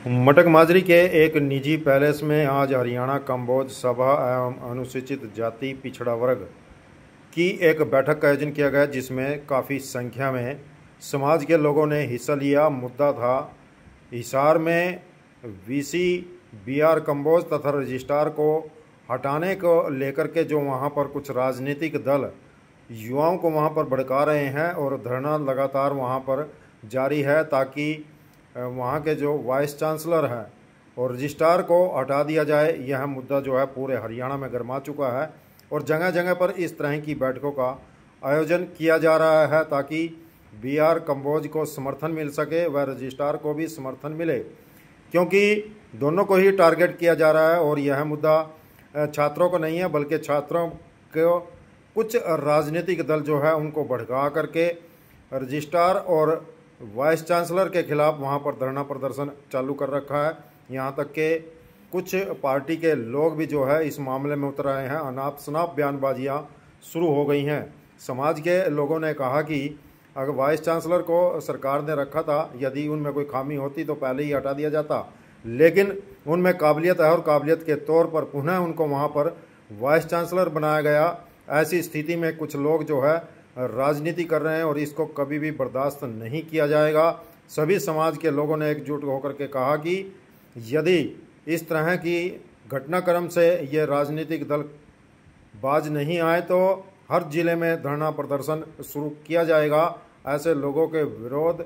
मटक माजरी के एक निजी पैलेस में आज हरियाणा कम्बोज सभा एवं अनुसूचित जाति पिछड़ा वर्ग की एक बैठक का आयोजन किया गया, जिसमें काफ़ी संख्या में समाज के लोगों ने हिस्सा लिया। मुद्दा था हिसार में वीसी बीआर कम्बोज तथा रजिस्ट्रार को हटाने को लेकर के जो वहां पर कुछ राजनीतिक दल युवाओं को वहां पर भड़का रहे हैं और धरना लगातार वहां पर जारी है, ताकि वहाँ के जो वाइस चांसलर हैं और रजिस्ट्रार को हटा दिया जाए। यह मुद्दा जो है पूरे हरियाणा में गरमा चुका है और जगह जगह पर इस तरह की बैठकों का आयोजन किया जा रहा है, ताकि बीआर कम्बोज को समर्थन मिल सके व रजिस्ट्रार को भी समर्थन मिले, क्योंकि दोनों को ही टारगेट किया जा रहा है। और यह मुद्दा छात्रों को नहीं है, बल्कि छात्रों को कुछ राजनीतिक दल जो है उनको भड़का करके रजिस्ट्रार और वाइस चांसलर के खिलाफ वहां पर धरना प्रदर्शन चालू कर रखा है। यहां तक के कुछ पार्टी के लोग भी जो है इस मामले में उतर आए हैं। अनाप शनाप बयानबाजियां शुरू हो गई हैं। समाज के लोगों ने कहा कि अगर वाइस चांसलर को सरकार ने रखा था, यदि उनमें कोई खामी होती तो पहले ही हटा दिया जाता, लेकिन उनमें काबिलियत है और काबिलियत के तौर पर पुनः उनको वहाँ पर वाइस चांसलर बनाया गया। ऐसी स्थिति में कुछ लोग जो है राजनीति कर रहे हैं और इसको कभी भी बर्दाश्त नहीं किया जाएगा। सभी समाज के लोगों ने एकजुट होकर के कहा कि यदि इस तरह की घटनाक्रम से ये राजनीतिक दल बाज नहीं आए तो हर जिले में धरना प्रदर्शन शुरू किया जाएगा। ऐसे लोगों के विरोध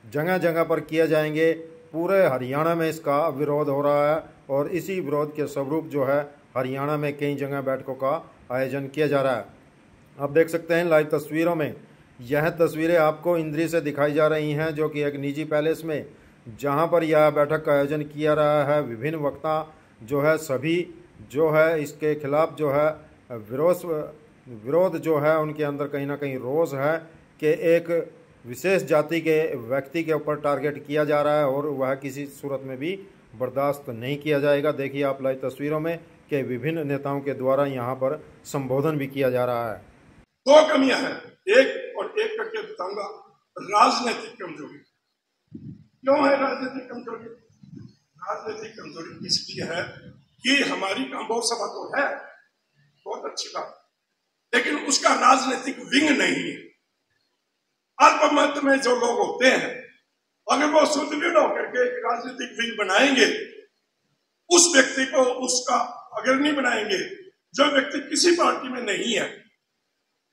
जगह जगह पर किए जाएंगे। पूरे हरियाणा में इसका विरोध हो रहा है और इसी विरोध के स्वरूप जो है हरियाणा में कई जगह बैठकों का आयोजन किया जा रहा है। आप देख सकते हैं लाइव तस्वीरों में, यह तस्वीरें आपको इंद्री से दिखाई जा रही हैं, जो कि एक निजी पैलेस में जहां पर यह बैठक का आयोजन किया रहा है। विभिन्न वक्ता जो है सभी जो है इसके खिलाफ जो है विरोध जो है उनके अंदर कहीं ना कहीं रोष है कि एक विशेष जाति के व्यक्ति के ऊपर टारगेट किया जा रहा है और वह किसी सूरत में भी बर्दाश्त नहीं किया जाएगा। देखिए आप लाइव तस्वीरों में कि विभिन्न नेताओं के द्वारा यहाँ पर संबोधन भी किया जा रहा है। दो कमियां हैं, एक और एक करके बताऊंगा। राजनीतिक कमजोरी। क्यों है राजनीतिक कमजोरी? राजनीतिक कमजोरी इसलिए है कि हमारी कम्बोज सभा तो है, बहुत अच्छी बात, लेकिन उसका राजनीतिक विंग नहीं है। अल्पमत में जो लोग होते हैं, अगर वो सुदृढ़ होकर के एक राजनीतिक विंग बनाएंगे, उस व्यक्ति को उसका अग्रणी बनाएंगे, जो व्यक्ति किसी पार्टी में नहीं है,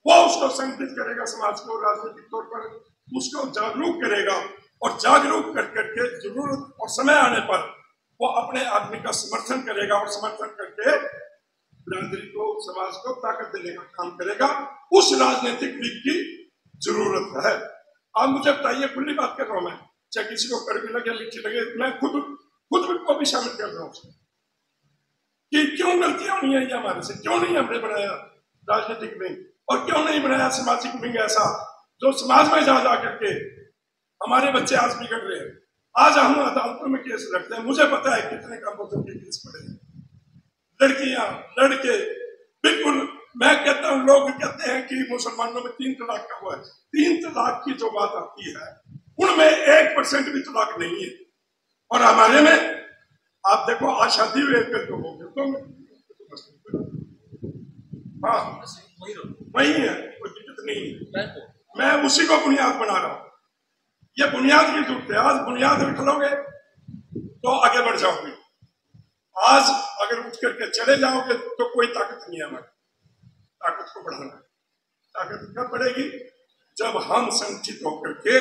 वो उसको संगठित करेगा, समाज को राजनीतिक तौर पर उसको जागरूक करेगा और जागरूक कर करके जरूरत और समय आने पर वो अपने आदमी का समर्थन करेगा और समर्थन करके बिरादरी को, समाज को ताकत देने का काम करेगा। उस राजनीतिक विंग की जरूरत है। आप मुझे बताइए, खुली बात कर रहा हूं मैं, चाहे किसी को कड़वी लगे मीठी लगे, मैं खुद को भी शामिल कर रहा हूं कि क्यों गलतियां हुई है ये हमारे से, क्यों नहीं हमने बनाया राजनीतिक विंग और क्यों नहीं बनाया सामाजिक विंग ऐसा जो समाज में जा करके हमारे बच्चे आज बिगड़ रहे हैं। आज हम अदालतों में केस लड़ते हैं, मुझे पता है कितने कम्बोजों के केस पड़े हैं, लड़कियां लड़के। बिल्कुल मैं कहता हूं, लोग कहते हैं कि मुसलमानों में 3 तलाक का हुआ है। 3 तलाक की जो बात आती है उनमें 1% भी तलाक नहीं है, और हमारे में आप देखो आज शादी हुए तो हो गए तो हाँ वही है, कोई दिक्कत नहीं है। मैं उसी को बुनियाद बना रहा हूं। ये बुनियाद की जरूरत है। आज बुनियाद रख लोगे तो आगे बढ़ जाओगे। आज अगर उठ करके चले जाओगे तो कोई ताकत नहीं है हमारी। ताकत को बढ़ाना, ताकत कब बढ़ेगी? जब हम संगठित होकर के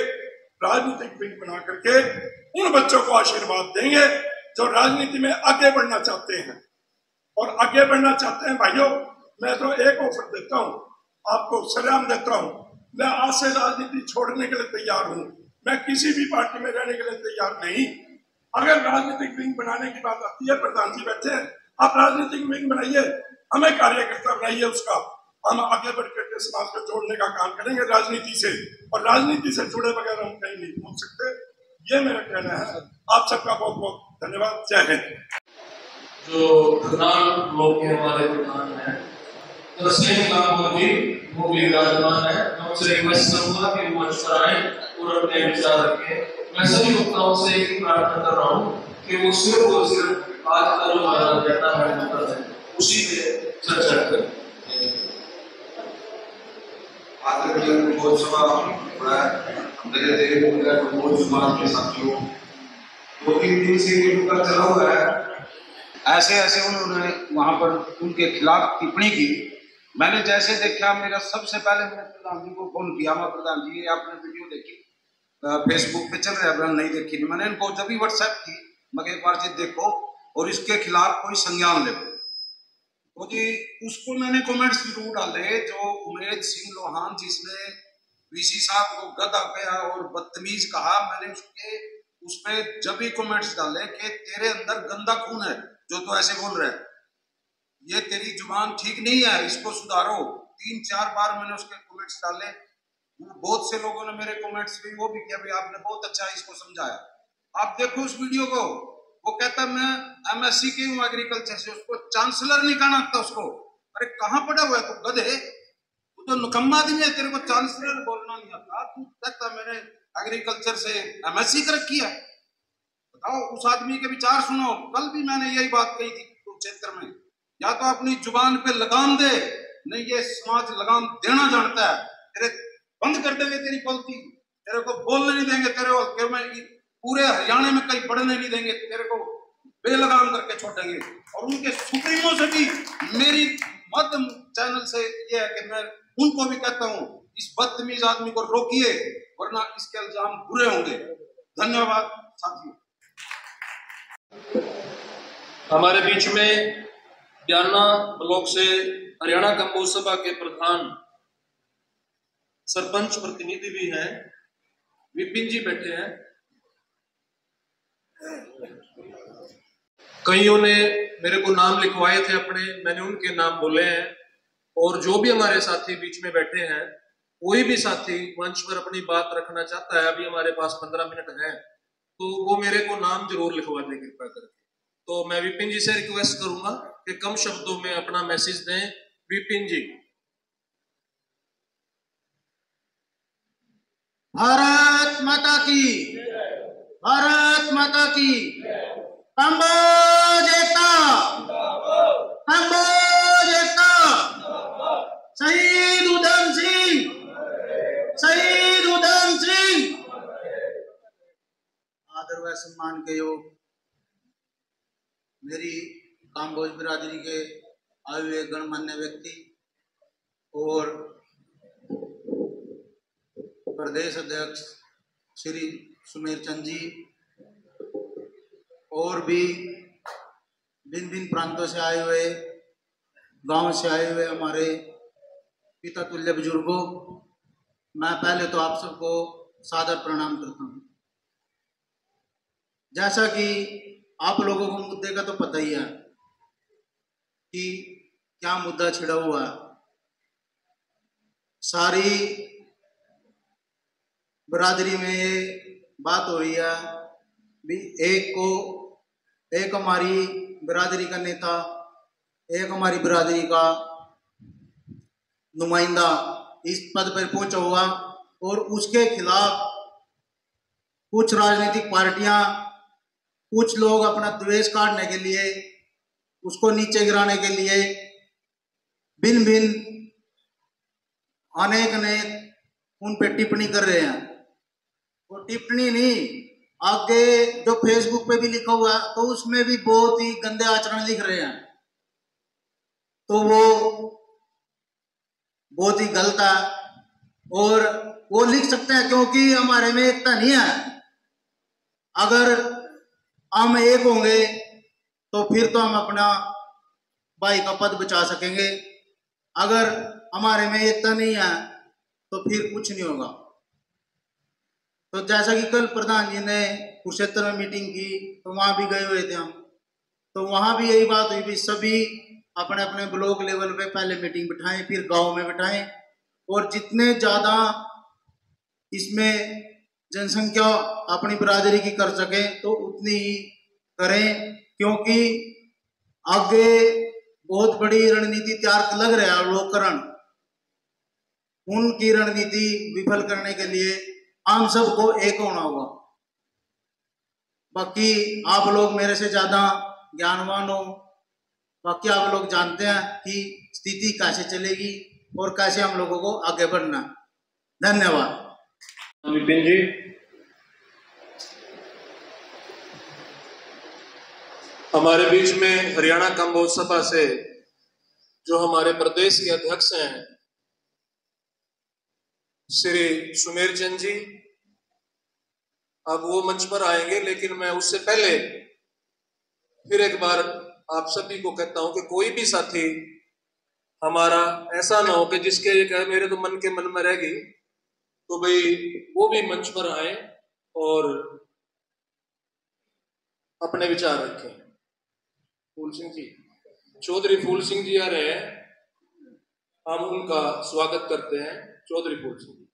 राजनीतिक विंग बना करके उन बच्चों को आशीर्वाद देंगे जो राजनीति में आगे बढ़ना चाहते हैं। और आगे बढ़ना चाहते हैं भाइयों, मैं तो एक ऑफर देता हूं, आपको सलाम देता हूं, मैं आज से राजनीति छोड़ने के लिए तैयार हूं। मैं किसी भी पार्टी में रहने के लिए तैयार नहीं। अगर राजनीतिक विंग बनाने की बात आती है, प्रधान जी बैठे हैं, आप राजनीतिक विंग बनाइए, हमें कार्यकर्ता बनाइए, उसका हम आगे बढ़ करके समाज को जोड़ने का काम करेंगे राजनीति से, और राजनीति से जुड़े बगैर हम कहीं नहीं पहुंच सकते। ये मेरा कहना है। आप सबका बहुत बहुत धन्यवाद। जय हिंद। जो प्रधान लोग हमारे प्रधान है वो भी विराजमान है। हमसे रिक्वेस्ट करूंगा कि वो मंच पर आए और अपने विचार रखें। मैं सभी वक्ताओं से एक ही प्रार्थना कर रहा हूँ कि वो सिर्फ और सिर्फ आज का जो हमारा एजेंडा है उसी पे चर्चा करें। आज का जो महोत्सव हो रहा है मेरे समाज के साथियों 2-3 दिन से ये मुद्दा चला हुआ है। ऐसे ऐसे उन्होंने वहां पर उनके खिलाफ टिप्पणी की। मैंने जैसे देखा, मेरा सबसे पहले मैंने प्रधान जी को फोन किया, मैं प्रधान जी आपने वीडियो देखी फेसबुक पे चल रहा है, नहीं देखी। मैंने इनको जब भी व्हाट्सएप की, मगर एक बार जी देखो और इसके खिलाफ कोई संज्ञान ले। तो जी उसको मैंने कमेंट्स जरूर डाले, जो उमेद सिंह लोहान जिसने वीसी साहब को गधा कहा और बदतमीज कहा, मैंने उस पर जब भी कमेंट्स डाले कि तेरे अंदर गंदा खून है जो तो ऐसे बोल रहा है, ये तेरी जुबान ठीक नहीं है, इसको सुधारो। 3-4 बार मैंने उसके कमेंट्स डाले। बहुत से लोगों ने मेरे कमेंट्स पे वो भी किया, भाई आपने बहुत अच्छा इसको समझाया। आप देखो उस वीडियो को, वो कहता मैं एमएससी की हूँ एग्रीकल्चर से, उसको चांसलर नहीं कहना था उसको। अरे कहाँ पड़ा हुआ है तू गधे, तू तो निकम्मा आदमी है, तेरे को चांसलर बोलना नहीं आता। तू कहता मैंने एग्रीकल्चर से एमएससी कर रखी है। बताओ, उस आदमी के विचार सुनो। कल भी मैंने यही बात कही थी कुरुक्षेत्र में, या तो अपनी जुबान पे लगाम दे, नहीं ये समाज लगाम देना जानता है। तेरे बंद कर देंगे तेरी गलती, तेरे को बोलने नहीं देंगे, तेरे में पूरे हरियाणा में कहीं बढ़ने नहीं देंगे, तेरे को बेलगाम करके छोड़ेंगे। और उनके सुप्रीमो से भी मेरी मध्य चैनल से ये है कि मैं उनको भी कहता हूँ, इस बदतमीज आदमी को रोकिए, वरना इसके इल्जाम बुरे होंगे। धन्यवाद साथियों। हमारे बीच में ब्याना ब्लॉक से हरियाणा कंबोज सभा के प्रधान सरपंच प्रतिनिधि भी हैं, विपिन जी बैठे हैं। कईयों ने मेरे को नाम लिखवाए थे अपने, मैंने उनके नाम बोले हैं। और जो भी हमारे साथी बीच में बैठे हैं, कोई भी साथी मंच पर अपनी बात रखना चाहता है, अभी हमारे पास 15 मिनट हैं, तो वो मेरे को नाम जरूर लिखवा दें कृपया करके। तो मैं विपिन जी से रिक्वेस्ट करूंगा कि कम शब्दों में अपना मैसेज दें। विपिन जी। भारत माता की, भारत माता की। कंबोज एकता, कंबोज एकता। शहीद उधम सिंह, शहीद उधम सिंह। आदर व सम्मान के योग मेरी काम्बोज बिरादरी के आए हुए गणमान्य व्यक्ति और प्रदेश अध्यक्ष श्री सुमेर चंद जी, और भी भिन्न भिन्न प्रांतों से आए हुए, गांव से आए हुए हमारे पिता तुल्य बुजुर्गों, मैं पहले तो आप सबको सादर प्रणाम करता हूं। जैसा कि आप लोगों को मुद्दे का तो पता ही है कि क्या मुद्दा छिड़ा हुआ है। सारी बिरादरी में ये बात हो रही है भी एक हमारी बिरादरी का नेता, एक हमारी बिरादरी का नुमाइंदा इस पद पर पहुंचा हुआ, और उसके खिलाफ कुछ राजनीतिक पार्टियां, कुछ लोग अपना द्वेष काटने के लिए, उसको नीचे गिराने के लिए भिन्न भिन्न अनेक उन पे टिप्पणी कर रहे हैं। वो टिप्पणी नहीं, आगे जो फेसबुक पे भी लिखा हुआ है तो उसमें भी बहुत ही गंदे आचरण लिख रहे हैं, तो वो बहुत ही गलत है। और वो लिख सकते हैं क्योंकि हमारे में एकता नहीं है। अगर हम एक होंगे तो फिर तो हम अपना भाई का पद बचा सकेंगे। अगर हमारे में एकता नहीं है तो फिर कुछ नहीं होगा। तो जैसा कि कल प्रधान जी ने कुरुक्षेत्र में मीटिंग की, तो वहां भी गए हुए थे हम, तो वहां भी यही बात हुई भी सभी अपने अपने ब्लॉक लेवल पे पहले मीटिंग बिठाएं, फिर गांव में बिठाएं, और जितने ज्यादा इसमें जनसंख्या अपनी बिरादरी की कर सके तो उतनी ही करें, क्योंकि आगे बहुत बड़ी रणनीति तैयार लग रहा है लोककरण। उनकी रणनीति विफल करने के लिए हम सबको एक होना होगा। बाकी आप लोग मेरे से ज्यादा ज्ञानवान हो, बाकी आप लोग जानते हैं कि स्थिति कैसे चलेगी और कैसे हम लोगों को आगे बढ़ना। धन्यवाद। विपिन जी, हमारे बीच में हरियाणा कम्बोज सभा से जो हमारे प्रदेश के अध्यक्ष हैं श्री सुमेर चंद जी, अब वो मंच पर आएंगे, लेकिन मैं उससे पहले फिर एक बार आप सभी को कहता हूं कि कोई भी साथी हमारा ऐसा ना हो कि जिसके ये कहे मेरे तो मन के मन में रहेगी, तो भाई वो भी मंच पर आए और अपने विचार रखें। फूल सिंह जी, चौधरी फूल सिंह जी आ रहे हैं, हम उनका स्वागत करते हैं। चौधरी फूल सिंह जी।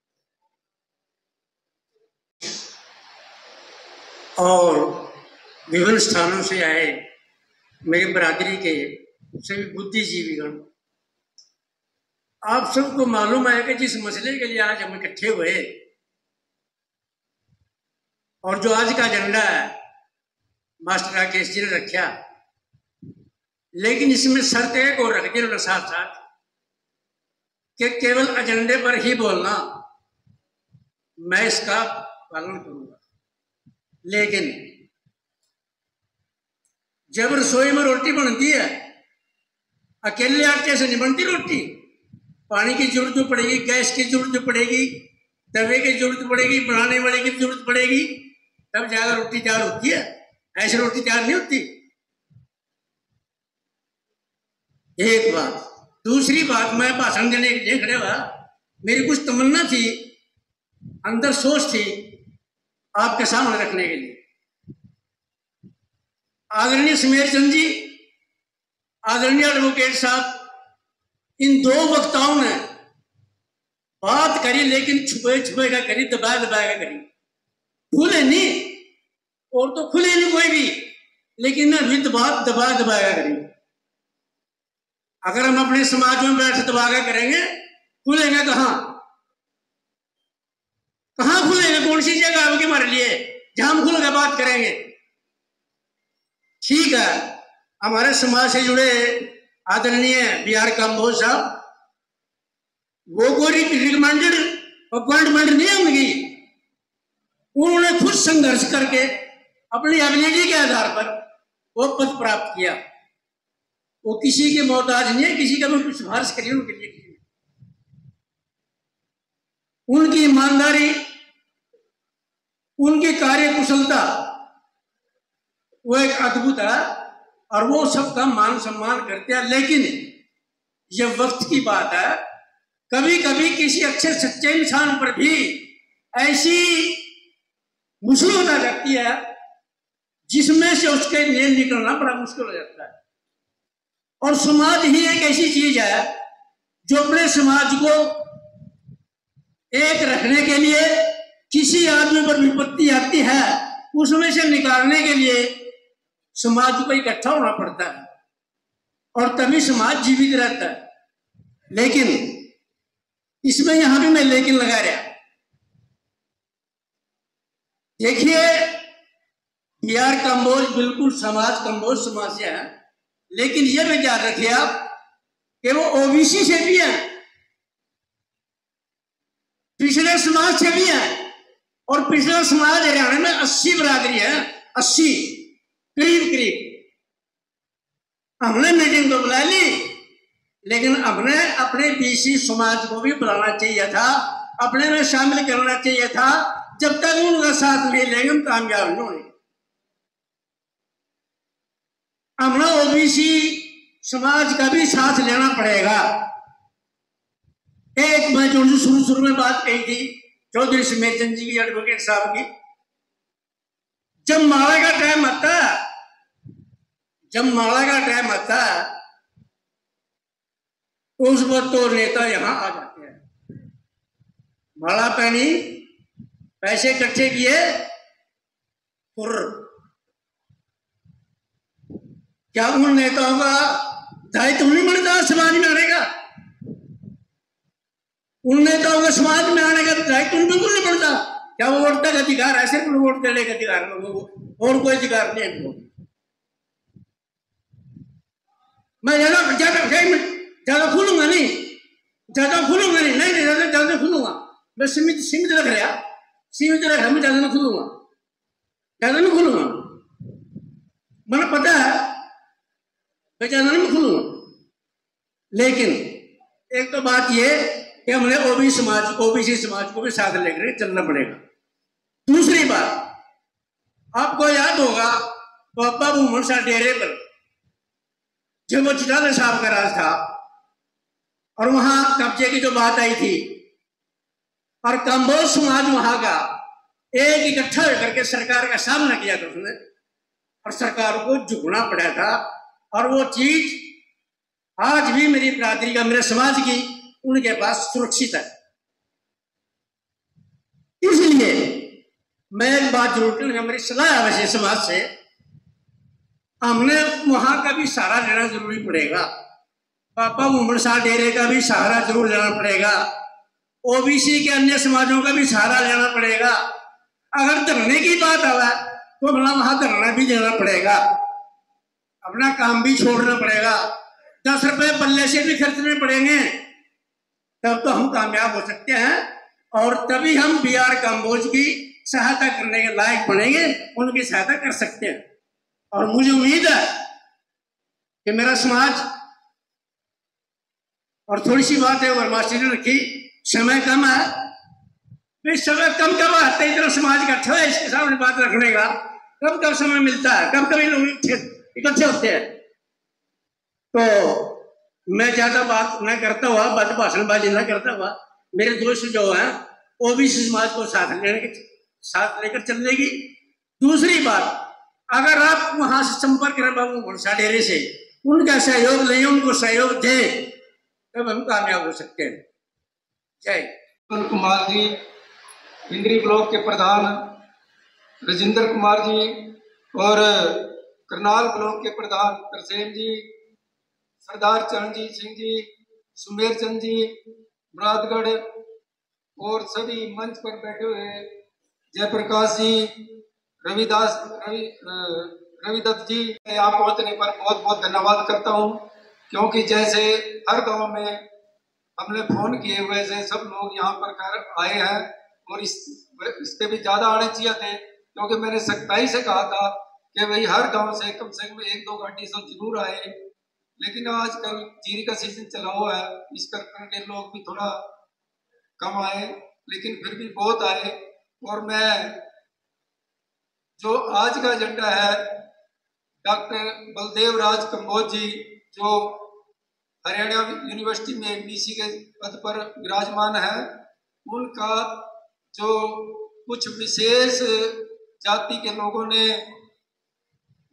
और विभिन्न स्थानों से आए मेरी बरादरी के सभी बुद्धिजीवीगण, आप सबको मालूम है कि जिस मसले के लिए आज हम इकट्ठे हुए और जो आज का एजेंडा है मास्टर राकेश जी ने रखा, लेकिन इसमें शर्त एक और रख दी साथ साथ कि केवल एजेंडे पर ही बोलना, मैं इसका पालन करूंगा। लेकिन जब रसोई में रोटी बनती है, अकेले आटे से नहीं बनती रोटी, पानी की जरूरत तो पड़ेगी, गैस की जरूरत तो पड़ेगी, तवे की जरूरत पड़ेगी, बनाने वाले की जरूरत पड़ेगी, तब जाकर रोटी तैयार होती है। ऐसी रोटी तैयार नहीं होती। एक बात। दूसरी बात, मैं भाषण देने के लिए खड़े हुआ, मेरी कुछ तमन्ना थी, अंदर सोच थी आपके सामने रखने के लिए। आदरणीय सुमेर चंद जी, आदरणीय एडवोकेट साहब, इन दो वक्ताओं ने बात करी, लेकिन छुपे छुपे का करी, दबा दबा का करी, खुले नहीं, और तो खुले नहीं कोई भी, लेकिन विद बात दबा दबा का करी। अगर हम अपने समाज में बैठ दबा का करेंगे, खुलेंगे कहाँ? कहाँ खुलेंगे? कौन सी जगह होगी हमारे लिए जहां हम खुल के बात करेंगे? ठीक है, हमारे समाज से जुड़े आदरणीय BR कम्बोज साहब, वो कोई रिकमेंडेड अपॉइंटमेंट नहीं है उनकी, उन्होंने खुद संघर्ष करके अपनी एबिलिटी के आधार पर वो पद प्राप्त किया। वो किसी के मोहताज नहीं है, किसी का भी सिफारिश करिए उनके लिए। उनकी ईमानदारी, उनकी कार्य कुशलता वो एक अद्भुत है, और वो सबका मान सम्मान करते हैं। लेकिन ये वक्त की बात है, कभी कभी किसी अच्छे सच्चे इंसान पर भी ऐसी मुसीबत आ जाती है जिसमें से उसके लिए निकलना बड़ा मुश्किल हो जाता है। और समाज ही एक ऐसी चीज है जो अपने समाज को एक रखने के लिए किसी आदमी पर विपत्ति आती है, उसमें से निकालने के लिए समाज को इकट्ठा होना पड़ता है, और तभी समाज जीवित रहता है। लेकिन इसमें यहां भी मैं लेकिन लगा रहा। देखिए, BR कम्बोज बिल्कुल कम्बोज समाज से है, लेकिन यह भी याद रखिए आप कि वो OBC से भी है, पिछले समाज से भी है, और पिछला समाज हरियाणा में 80 बरादरी है, 80 करीब। हमने मीटिंग तो बुला ली, लेकिन हमने अपने BC समाज को भी बुलाना चाहिए था, अपने में शामिल करना चाहिए था। जब तक उनका साथ नहीं लेंगे हम कामयाब नहीं होंगे। हमने OBC समाज का भी साथ लेना पड़ेगा। एक मैं जो शुरू में बात कही थी चौधरी सुमेर चंद जी की, एडवोकेट साहब की, जब माला का टाइम आता उस वक्त तो नेता यहां आ जाते हैं, माला पहनी, पैसे इकट्ठे किए, क्या उन नेताओं का दायित्व नहीं बनता समाज में आने का? उन नेताओं का समाज में आने का दायित्व बिल्कुल नहीं बनता। क्या वो वोट का अधिकार है? सिर्फ वोट देने का अधिकार लोगों को और कोई अधिकार नहीं है। मैं ज्यादा खुलूंगा नहीं, ज्यादा खुलूंगा। मैं सीमित रख रहा, मैं ज्यादा नहीं खुलूंगा, मैंने पता है मैं ज्यादा नहीं खुलूंगा। लेकिन एक तो बात ये कि हमने ओबीसी समाज को भी साथ लेकर चलना पड़ेगा। दूसरी बात, आपको याद होगा बाबा भूमन शाह डेरे पर जब वो चिटाला साहब का राज था और वहां कब्जे की जो बात आई थी और कंबोज समाज वहां का एक इकट्ठा होकर के सरकार का सामना किया था उसने, और सरकार को झुकना पड़ा था। और वो चीज आज भी मेरी बिरादरी का, मेरे समाज की, उनके पास सुरक्षित है। इसलिए मैं एक बात जरूर कहूंगा, मेरी सलाह है वैसे समाज से, हमने वहां का भी सहारा लेना जरूरी पड़ेगा। बाबा भूमन शाह डेरे का भी सहारा जरूर लेना पड़ेगा, ओबीसी के अन्य समाजों का भी सहारा लेना पड़ेगा। अगर धरने की बात आवा तो अपना वहां धरना भी देना पड़ेगा, अपना काम भी छोड़ना पड़ेगा, 10 रुपए पल्ले से भी खर्चने पड़ेंगे, तब तो हम कामयाब हो सकते हैं। और तभी हम BR कंबोज की सहायता करने के लायक बनेंगे, उनकी सहायता कर सकते हैं। और मुझे उम्मीद है कि मेरा समाज, और थोड़ी सी बात है और मास्टर ने रखी, समय कम है, समय कम कब आता है, इतना समाज इकट्ठा है इसके सामने बात रखने का, कब समय मिलता है, कब लोग इकट्ठे होते हैं। तो मैं ज्यादा बात न करता हुआ, भाषणबाजी न करता हुआ, मेरे दोस्त जो हैं ओबीसी समाज को साथ लेकर चलने की। दूसरी बात, अगर आप वहां से संपर्क करें बाबू भूमन शाह डेरे से, उनका सहयोग लें, उनको सहयोग दें, तब हम कामयाब हो सकते हैं। जय। कुमार जी, पिंडरी ब्लॉक के प्रधान राजेंद्र कुमार जी और करनाल ब्लॉक के प्रधान तरसेम जी, सरदार चरणजीत सिंह जी, सुमेर चंद जी, मुरादगढ़, और सभी मंच पर बैठे हुए जयप्रकाश जी, रविदत्त जी, यहाँ पहुंचने पर बहुत बहुत धन्यवाद करता हूँ। क्योंकि जैसे हर गांव में हमने फोन किए, वैसे सब लोग यहाँ पर आए हैं, और इससे भी ज्यादा आने चाहिए थे, क्योंकि मैंने सख्ताई से कहा था कि भाई हर गांव से कम 1-2 गाड़ी से जरूर आए। लेकिन आजकल जीरी का सीजन चला हुआ है, इस करके लोग भी थोड़ा कम आए, लेकिन फिर भी बहुत आए। और मैं जो आज का एजेंडा है, डॉक्टर बलदेव राज कंबोज जी जो हरियाणा यूनिवर्सिटी में BC के पद पर विराजमान है, उनका जो कुछ विशेष जाति के लोगों ने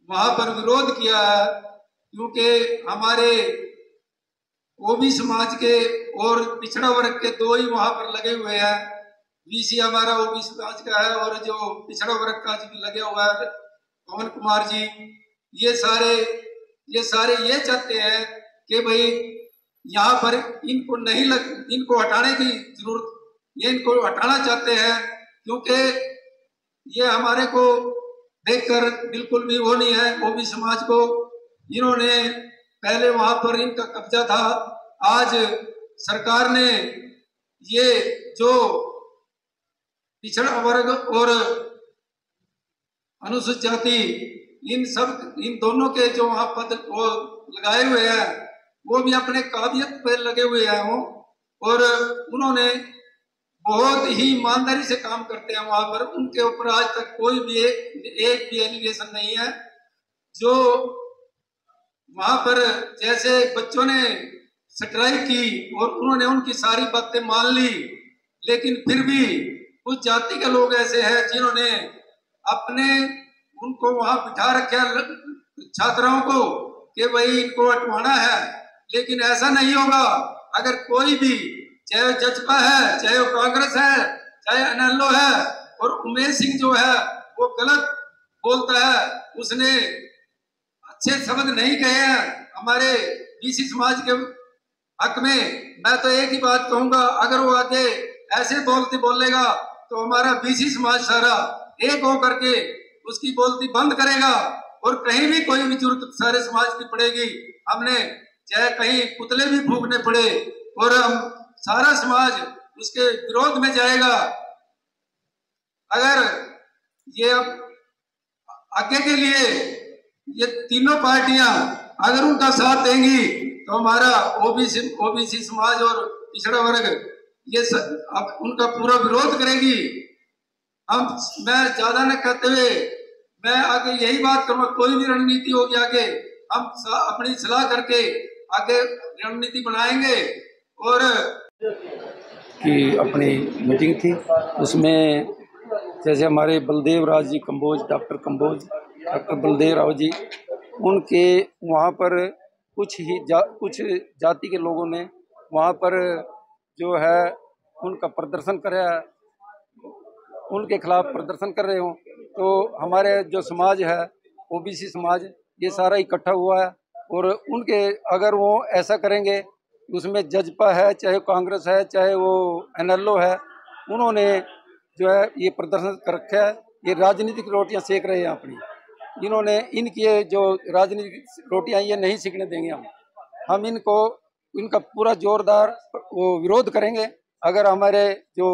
वहां पर विरोध किया है, क्योंकि हमारे ओबीसी समाज के और पिछड़ा वर्ग के 2 ही वहां पर लगे हुए हैं। BC हमारा ओबीसी समाज का है, और जो पिछड़ा वर्ग का भी लगे हुआ है पवन कुमार जी, ये सारे ये चाहते हैं कि भाई यहाँ पर इनको हटाने की जरूरत, ये इनको हटाना चाहते हैं, क्योंकि ये हमारे को देखकर बिल्कुल भी वो नहीं है। ओबीसी समाज को इन्होंने पहले वहां पर इनका कब्जा था, आज सरकार ने ये जो पिछड़ा वर्ग और अनुसूचित जाति, इन दोनों के जो वहां पद वो लगाए हुए हैं, वो भी अपने काबिलियत पर लगे हुए हैं वो, और उन्होंने बहुत ही ईमानदारी से काम करते हैं वहां पर। उनके ऊपर आज तक कोई भी एक भी एलिगेशन नहीं है। जो वहां पर जैसे बच्चों ने स्ट्राइक की और उन्होंने उनकी सारी बातें मान ली, लेकिन फिर भी कुछ जाति के लोग ऐसे हैं जिन्होंने उनको वहां बिठा रखा छात्राओं को कि भाई इनको हटवाना है। लेकिन ऐसा नहीं होगा। अगर कोई भी, चाहे वो जजपा है, चाहे वो कांग्रेस है, चाहे NLO है, और उमेश सिंह जो है वो गलत बोलता है, उसने अच्छे शब्द नहीं कहे हैं हमारे BC समाज के हक में। मैं तो एक ही बात कहूंगा, अगर वो आगे ऐसे बोलेगा तो हमारा BC समाज सारा एक होकर के उसकी बोलती बंद करेगा। और कहीं भी कोई भी जरूरत सारे समाज की पड़ेगी, हमने चाहे कहीं पुतले भी फूकने पड़े और हम सारा समाज उसके विरोध में जाएगा। अगर ये अब आगे के लिए ये तीनों पार्टियां अगर उनका साथ देंगी तो हमारा ओबीसी समाज और पिछड़ा वर्ग ये अब उनका पूरा विरोध करेगी। मैं ज्यादा न कहते हुए मैं आगे यही बात करूंगा, कोई भी रणनीति होगी आगे हम अपनी सलाह करके आगे रणनीति बनाएंगे। और की अपनी मीटिंग थी, उसमें जैसे हमारे बलदेव राव जी कंबोज, डॉक्टर बलदेव राव जी, उनके वहाँ पर कुछ जाति के लोगों ने वहाँ पर जो है उनका प्रदर्शन कराया, उनके खिलाफ प्रदर्शन कर रहे हों, तो हमारे जो समाज है ओबीसी समाज ये सारा इकट्ठा हुआ है। और उनके अगर वो ऐसा करेंगे, उसमें जजपा है, चाहे कांग्रेस है, चाहे वो NLO है, उन्होंने जो है ये प्रदर्शन कर रखा है। ये राजनीतिक रोटियां सेक रहे हैं अपनी, इन्होंने इनकी जो राजनीतिक रोटियां ये नहीं सीखने देंगे हम इनका पूरा जोरदार वो विरोध करेंगे। अगर हमारे जो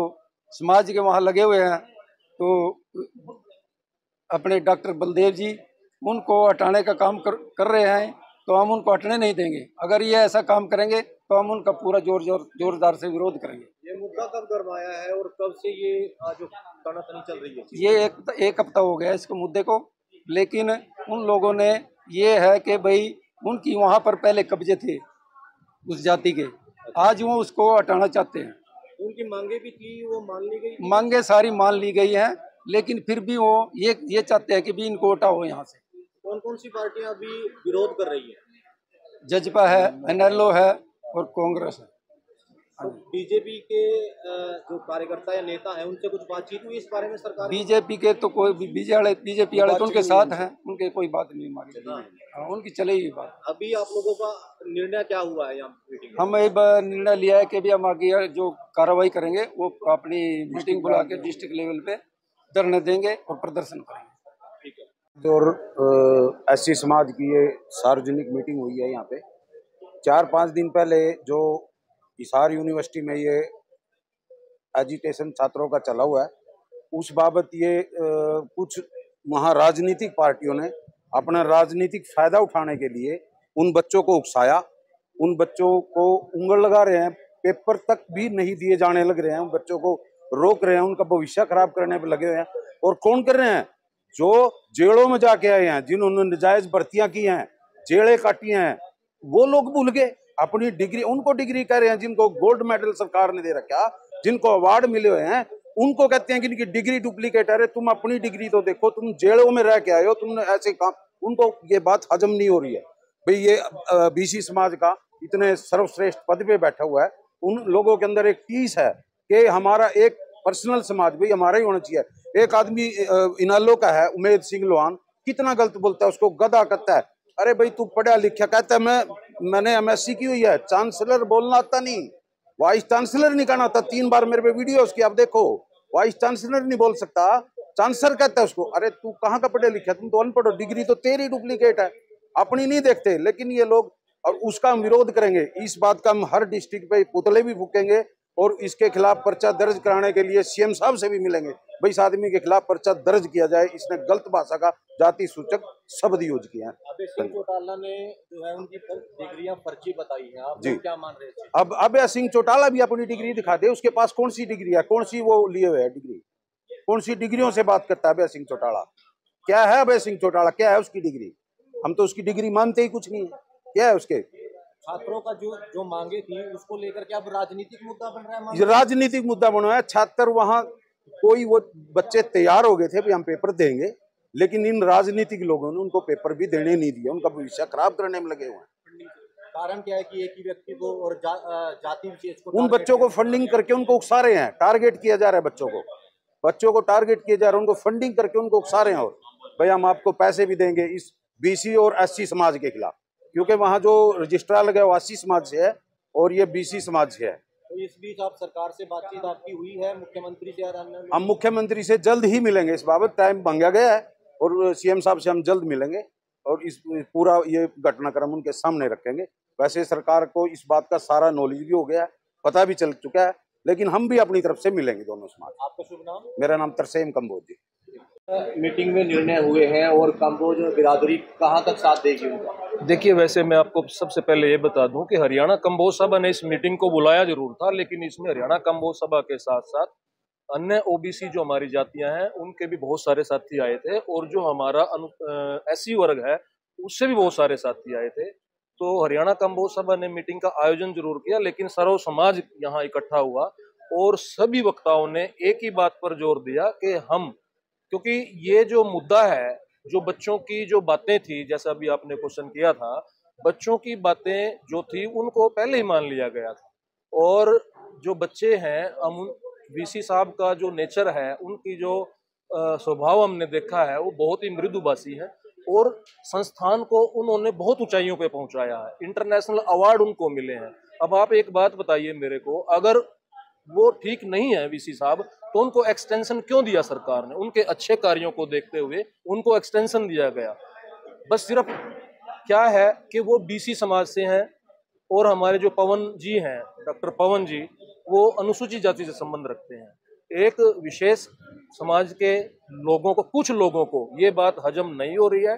समाज के वहाँ लगे हुए हैं तो अपने डॉक्टर बलदेव जी उनको हटाने का काम कर रहे हैं, तो हम उनको हटने नहीं देंगे। अगर ये ऐसा काम करेंगे तो हम उनका पूरा जोरदार से विरोध करेंगे। ये मुद्दा कब गरमाया है और कब से ये जो तनातनी चल रही है? ये एक हफ्ता हो गया इसको मुद्दे को, लेकिन उन लोगों ने ये है कि भाई उनकी वहाँ पर पहले कब्जे थे उस जाति के, आज वो उसको हटाना चाहते हैं। उनकी मांगे भी थी, वो मान ली गई? मांगे सारी मान ली गई हैं, लेकिन फिर भी वो ये चाहते हैं कि भी इनको हटाओ यहाँ से। कौन कौन सी पार्टियां अभी विरोध कर रही है? जजपा है, NLO है और कांग्रेस है। बीजेपी के जो कार्यकर्ता या नेता हैं उनसे कुछ बातचीत हुई इस बारे में? सरकार बीजेपी के तो कोई बीजेपी वाले तो उनके साथ हैं, उनके कोई बात नहीं मांगी, उनकी चलेगी बात। अभी आप लोगों का निर्णय क्या हुआ है यहाँ मीटिंग में? हम एक निर्णय लिया है कि भी हम आगे जो कार्रवाई करेंगे वो अपनी मीटिंग बुला के डिस्ट्रिक्ट लेवल पे धरने देंगे और प्रदर्शन करेंगे। ठीक है। तो SC समाज की ये सार्वजनिक मीटिंग हुई है यहाँ पे। 4-5 दिन पहले जो हिसार यूनिवर्सिटी में ये एजिटेशन छात्रों का चला हुआ है, उस बाबत ये कुछ वहाँ राजनीतिक पार्टियों ने अपना राजनीतिक फायदा उठाने के लिए उन बच्चों को उकसाया, उन बच्चों को उंगल लगा रहे हैं, पेपर तक भी नहीं दिए जाने लग रहे हैं, उन बच्चों को रोक रहे हैं, उनका भविष्य खराब करने पर लगे हुए हैं। और कौन कर रहे हैं? जो जेलों में जाके आए हैं, जिन्होंने नजायज भर्तियां की हैं, जेलें काटी हैं, वो लोग भूल गए अपनी डिग्री, उनको डिग्री कह रहे हैं जिनको गोल्ड मेडल सरकार ने दे रखा, जिनको अवार्ड मिले हुए हैं, उनको कहते हैं कि इनकी डिग्री डुप्लीकेट है। तुम अपनी डिग्री तो देखो, तुम जेलों में रह के आए हो, तुमने ऐसे काम, उनको ये बात हजम नहीं हो रही है। भाई ये BC समाज का इतने सर्वश्रेष्ठ पद पे बैठा हुआ है, उन लोगों के अंदर एक टीस है कि हमारा एक पर्सनल समाज भाई हमारा ही होना चाहिए। एक आदमी NLO का है, उमेद सिंह लोहान, कितना गलत बोलता है, उसको गधा कहता है। अरे भाई तू पढ़ा लिखा, कहता है मैंने MSc की हुई है, चांसलर बोलना आता नहीं, वाइस चांसलर नहीं कहना आता। 3 बार मेरे पे वीडियो उसकी आप देखो, वाइस चांसलर नहीं बोल सकता, चांसलर कहता है उसको। अरे तू कहाँ का पढ़े लिखा, तुम तो अनपढ़ हो, डिग्री तो तेरी डुप्लीकेट है, अपनी नहीं देखते। लेकिन ये लोग, और उसका हम विरोध करेंगे, इस बात का हम हर डिस्ट्रिक्ट पे पुतले भी फूकेंगे और इसके खिलाफ पर्चा दर्ज कराने के लिए CM साहब से भी मिलेंगे। भाई इस आदमी के खिलाफ पर्चा दर्ज किया जाए, इसने गलत भाषा का जाति सूचक शब्द यूज किया है। अभय सिंह चौटाला ने जो है उनकी डिग्रियां फर्जी बताई हैं, आप जी क्या मान रहे थे? अब अभय सिंह चौटाला भी अपनी डिग्री दिखा दे, उसके पास कौन सी डिग्री है, कौन सी वो लिए हुए है डिग्री, कौन सी डिग्रियों से बात करता है अभय सिंह चौटाला? क्या है अभय सिंह चौटाला, क्या है उसकी डिग्री? हम तो उसकी डिग्री मानते ही कुछ नहीं है। क्या है उसके? छात्रों का जो मांगे थी उसको लेकर के अब राजनीतिक मुद्दा बन रहा है। राजनीतिक मुद्दा बना है। छात्र वहाँ कोई वो बच्चे तैयार हो गए थे भी हम पेपर देंगे, लेकिन इन राजनीतिक लोगों ने उनको पेपर भी देने नहीं दिया, उनका भविष्य खराब करने में लगे हुए हैं। कारण क्या है कि एक ही व्यक्ति को और जाति विशेष को उन बच्चों को फंडिंग करके उनको उकसा रहे हैं, टारगेट किया जा रहा है बच्चों को टारगेट किया जा रहा है, उनको फंडिंग करके उनको उकसा रहे हैं। और भाई हम आपको पैसे भी देंगे इस BC और SC समाज के खिलाफ, क्योंकि वहाँ जो रजिस्ट्रार लगा है SC समाज से है और ये BC समाज से है। तो इस बीच आप सरकार से बातचीत आपकी हुई है, मुख्यमंत्री से? हम मुख्यमंत्री से जल्द ही मिलेंगे, इस बाबत टाइम मांगा गया है, और सीएम साहब से हम जल्द मिलेंगे और इस पूरा ये घटनाक्रम उनके सामने रखेंगे। वैसे सरकार को इस बात का सारा नॉलेज भी हो गया है, पता भी चल चुका है, लेकिन हम भी अपनी तरफ से मिलेंगे दोनों समाज। आपका शुभ नाम? मेरा नाम तरसेम कंबोज जी। मीटिंग में निर्णय हुए हैं और कंबोज बिरादरी कहाँ तक साथ देगी उनका? देखिए, वैसे मैं आपको सबसे पहले ये बता दूं कि हरियाणा कंबोज सभा ने इस मीटिंग को बुलाया जरूर था, लेकिन इसमें हरियाणा कंबोज सभा के साथ साथ अन्य ओबीसी जो हमारी जातियां हैं उनके भी बहुत सारे साथी आए थे, और जो हमारा एससी वर्ग है उससे भी बहुत सारे साथी आए थे। तो हरियाणा कंबोज सभा ने मीटिंग का आयोजन जरूर किया, लेकिन सर्व समाज यहाँ इकट्ठा हुआ और सभी वक्ताओं ने एक ही बात पर जोर दिया कि हम, क्योंकि ये जो मुद्दा है, जो बच्चों की जो बातें थी, जैसा अभी आपने क्वेश्चन किया था, बच्चों की बातें जो थी उनको पहले ही मान लिया गया था। और जो बच्चे हैं, हम वीसी साहब का जो नेचर है, उनकी जो स्वभाव हमने देखा है, वो बहुत ही मृदुभाषी है और संस्थान को उन्होंने बहुत ऊंचाइयों पे पहुंचाया है। इंटरनेशनल अवार्ड उनको मिले हैं। अब आप एक बात बताइए मेरे को, अगर वो ठीक नहीं है वीसी साहब, तो उनको एक्सटेंशन क्यों दिया सरकार ने? उनके अच्छे कार्यों को देखते हुए उनको एक्सटेंशन दिया गया। बस सिर्फ क्या है कि वो बीसी समाज से हैं, और हमारे जो पवन जी हैं, डॉक्टर पवन जी, वो अनुसूचित जाति से संबंध रखते हैं। एक विशेष समाज के लोगों को, कुछ लोगों को ये बात हजम नहीं हो रही है।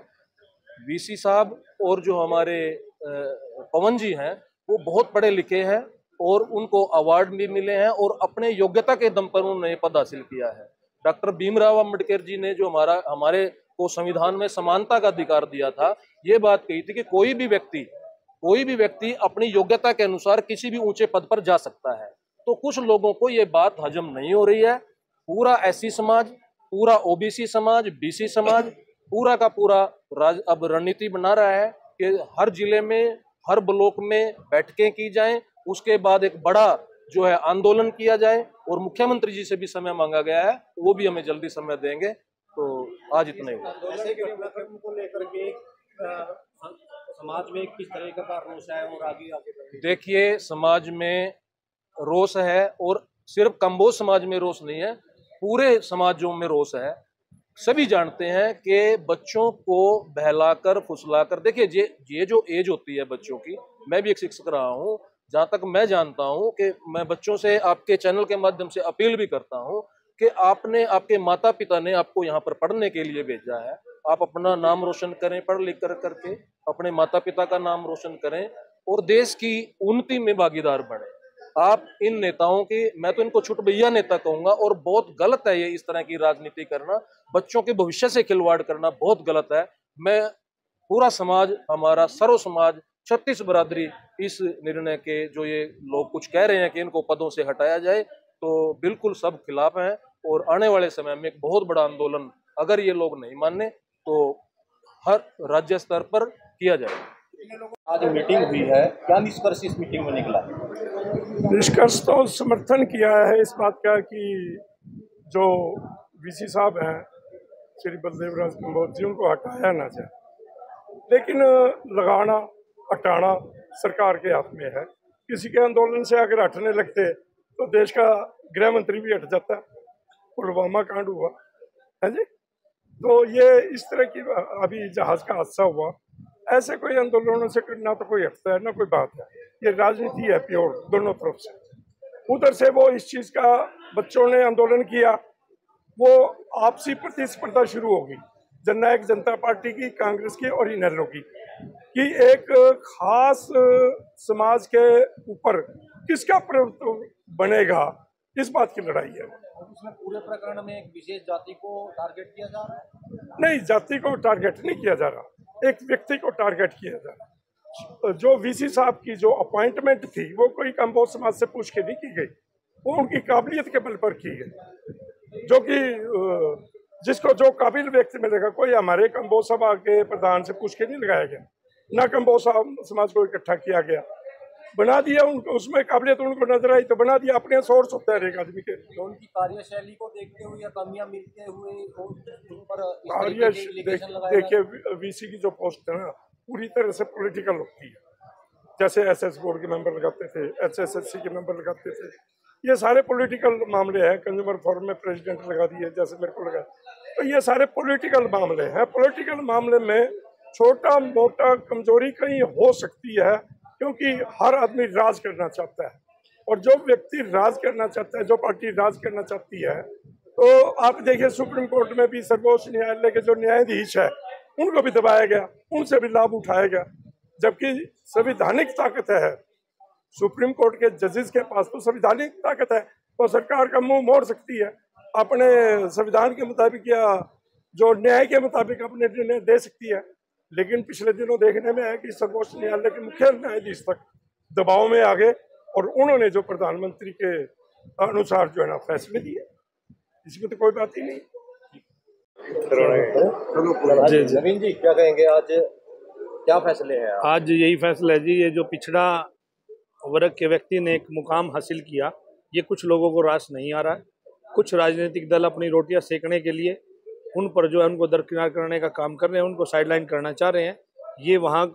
वीसी साहब और जो हमारे पवन जी हैं, वो बहुत पढ़े लिखे हैं और उनको अवार्ड भी मिले हैं और अपने योग्यता के दम पर उन्होंने पद हासिल किया है। डॉक्टर भीमराव अंबेडकर जी ने जो हमारे को संविधान में समानता का अधिकार दिया था, ये बात कही थी कि कोई भी व्यक्ति अपनी योग्यता के अनुसार किसी भी ऊंचे पद पर जा सकता है। तो कुछ लोगों को ये बात हजम नहीं हो रही है। पूरा एससी समाज, पूरा ओबीसी समाज, बीसी समाज, पूरा का पूरा अब रणनीति बना रहा है कि हर जिले में, हर ब्लॉक में बैठकें की जाएं, उसके बाद एक बड़ा जो है आंदोलन किया जाए, और मुख्यमंत्री जी से भी समय मांगा गया है, वो भी हमें जल्दी समय देंगे। तो आज इतना ही को लेकर के समाज में किस तरह का रोष है और आगे देखिए, समाज में रोष है, और सिर्फ कंबोज समाज में रोष नहीं है, पूरे समाजों में रोष है। सभी जानते हैं कि बच्चों को बहलाकर फुसलाकर, देखिए ये जो एज होती है बच्चों की, मैं भी एक शिक्षक रहा हूँ, जहाँ तक मैं जानता हूँ कि मैं बच्चों से आपके चैनल के माध्यम से अपील भी करता हूँ कि आपके माता पिता ने आपको यहाँ पर पढ़ने के लिए भेजा है, आप अपना नाम रोशन करें, पढ़ लिख कर करके अपने माता पिता का नाम रोशन करें और देश की उन्नति में भागीदार बने। आप इन नेताओं की, मैं तो इनको छुटभैया नेता कहूंगा, और बहुत गलत है ये इस तरह की राजनीति करना, बच्चों के भविष्य से खिलवाड़ करना बहुत गलत है। मैं पूरा समाज, हमारा सर्व समाज, 36 बरादरी इस निर्णय के, जो ये लोग कुछ कह रहे हैं कि इनको पदों से हटाया जाए, तो बिल्कुल सब खिलाफ हैं, और आने वाले समय में एक बहुत बड़ा आंदोलन अगर ये लोग नहीं माने तो हर राज्य स्तर पर किया जाए। आज मीटिंग हुई है, क्या निष्कर्ष इस मीटिंग में निकला? निष्कर्ष तो समर्थन किया है इस बात का कि जो वीसी साहब हैं श्री बलदेव राज कंबोज जी, उनको हटाया ना जाए, लेकिन लगाना हटाना सरकार के हाथ में है। किसी के आंदोलन से अगर हटने लगते तो देश का गृह मंत्री भी हट जाता। पुलवामा कांड हुआ है जी, तो ये इस तरह की अभी जहाज का हादसा हुआ, ऐसे कोई आंदोलनों से ना तो कोई हटता है ना कोई बात है। ये राजनीति है प्योर, दोनों तरफ से। उधर से वो इस चीज का, बच्चों ने आंदोलन किया, वो आपसी प्रतिस्पर्धा शुरू होगी जननायक जनता पार्टी की, कांग्रेस की और इनेलो की, कि एक खास समाज के ऊपर किसका प्रभुत्व बनेगा, इस बात की लड़ाई है। उसमें पूरे प्रकरण में एक विशेष जाति को टारगेट किया जा रहा है? नहीं, जाति को टारगेट नहीं किया जा रहा, एक व्यक्ति को टारगेट किया जा रहा। जो वीसी साहब की जो अपॉइंटमेंट थी, वो कोई कंबोज समाज से पूछ के नहीं की गई, वो उनकी काबिलियत के बल पर की गई, जो कि जिसको जो काबिल व्यक्ति मिलेगा, कोई हमारे कंबोज सभा के प्रधान से पूछ के नहीं लगाया गया, ना कंबोज समाज को इकट्ठा किया गया, बना दिया उनको। उसमें काबिलियत उनको नजर आई तो बना दिया, अपने सोर्स होता है एक आदमी के। तो उनकी कार्यशैली को देखते हुए या कमियां मिलते हुए उन पर देखिए, वीसी की जो पोस्ट है ना, पूरी तरह से पॉलिटिकल होती है। जैसे एसएस बोर्ड के मेंबर लगाते थे, एचएसएससी के मेंबर लगाते थे, ये सारे पॉलिटिकल मामले हैं। कंज्यूमर फोरम में प्रेसिडेंट लगा दिए, जैसे मेरे को लगा, तो ये सारे पॉलिटिकल मामले हैं। पॉलिटिकल मामले में छोटा मोटा कमजोरी कहीं हो सकती है, क्योंकि हर आदमी राज करना चाहता है, और जो व्यक्ति राज करना चाहता है, जो पार्टी राज करना चाहती है, तो आप देखिए सुप्रीम कोर्ट में भी सर्वोच्च न्यायालय के जो न्यायाधीश है उनको भी दबाया गया, उनसे भी लाभ उठाया गया, जबकि संवैधानिक ताकत है सुप्रीम कोर्ट के जजेस के पास, तो संवैधानिक ताकत है, तो सरकार का मुंह मोड़ सकती है, अपने संविधान के मुताबिक या जो न्याय के मुताबिक अपने निर्णय दे सकती है। लेकिन पिछले दिनों देखने में है कि सर्वोच्च न्यायालय के मुख्य न्यायाधीश तक दबाव में आ गए और उन्होंने जो प्रधानमंत्री के अनुसार जो है ना फैसले दिए, इसमें तो कोई बात ही नहीं। नवीन जी क्या कहेंगे, आज क्या फैसले हैं? आज यही फैसला है जी, ये जो पिछड़ा वर्ग के व्यक्ति ने एक मुकाम हासिल किया, ये कुछ लोगों को रास नहीं आ रहा है। कुछ राजनीतिक दल अपनी रोटियां सेकने के लिए उन पर जो है उनको दरकिनार करने का काम कर रहे हैं, उनको साइडलाइन करना चाह रहे हैं। ये वहाँ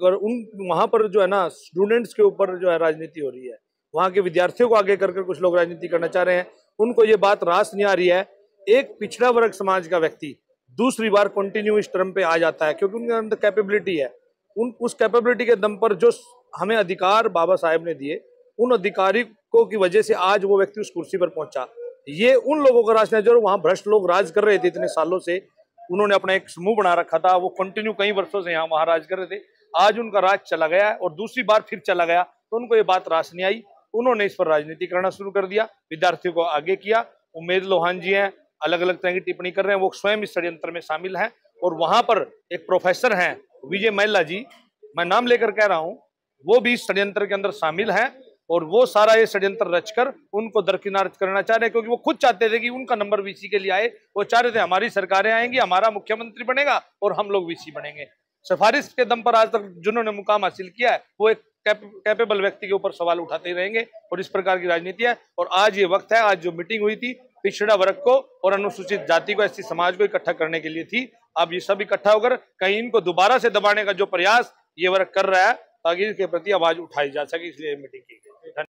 पर जो है ना स्टूडेंट्स के ऊपर जो है राजनीति हो रही है, वहाँ के विद्यार्थियों को आगे कर कुछ लोग राजनीति करना चाह रहे हैं। उनको ये बात रास नहीं आ रही है। एक पिछड़ा वर्ग समाज का व्यक्ति दूसरी बार कंटिन्यू इस टर्म पे आ जाता है, क्योंकि उनके अंदर कैपेबिलिटी है। उस कैपेबिलिटी के दम पर जो हमें अधिकार बाबा साहेब ने दिए, उन अधिकारियों की वजह से आज वो व्यक्ति उस कुर्सी पर पहुंचा। ये उन लोगों का राज है जो वहाँ भ्रष्ट लोग राज कर रहे थे इतने सालों से, उन्होंने अपना एक समूह बना रखा था, वो कंटिन्यू कई वर्षों से यहाँ वहाँ राज कर रहे थे। आज उनका राज चला गया है और दूसरी बार फिर चला गया, तो उनको ये बात रास नहीं आई। उन्होंने इस पर राजनीति करना शुरू कर दिया, विद्यार्थियों को आगे किया। उम्मेद लोहान जी हैं, अलग अलग तरह की टिप्पणी कर रहे हैं, वो स्वयं इस षड्यंत्र में शामिल हैं। और वहां पर एक प्रोफेसर हैं विजय महिला जी, मैं नाम लेकर कह रहा हूं, वो भी इस षड्यंत्र के अंदर शामिल हैं और वो सारा ये षड्यंत्र रचकर उनको दरकिनार करना चाह रहे हैं, क्योंकि वो खुद चाहते थे कि उनका नंबर वीसी के लिए आए। वो चाह रहे थे हमारी सरकारें आएंगी, हमारा मुख्यमंत्री बनेगा और हम लोग वीसी बनेंगे। सिफारिश के दम पर आज तक जिन्होंने मुकाम हासिल किया है, वो एक कैपेबल व्यक्ति के ऊपर सवाल उठाते ही रहेंगे और इस प्रकार की राजनीति है। और आज ये वक्त है, आज जो मीटिंग हुई थी पिछड़ा वर्ग को और अनुसूचित जाति को, एससी समाज को इकट्ठा करने के लिए थी। अब ये सब इकट्ठा होकर कहीं इनको दोबारा से दबाने का जो प्रयास ये वर्ग कर रहा है, ताकि इसके प्रति आवाज उठाई जा सके, इसलिए मीटिंग की गई।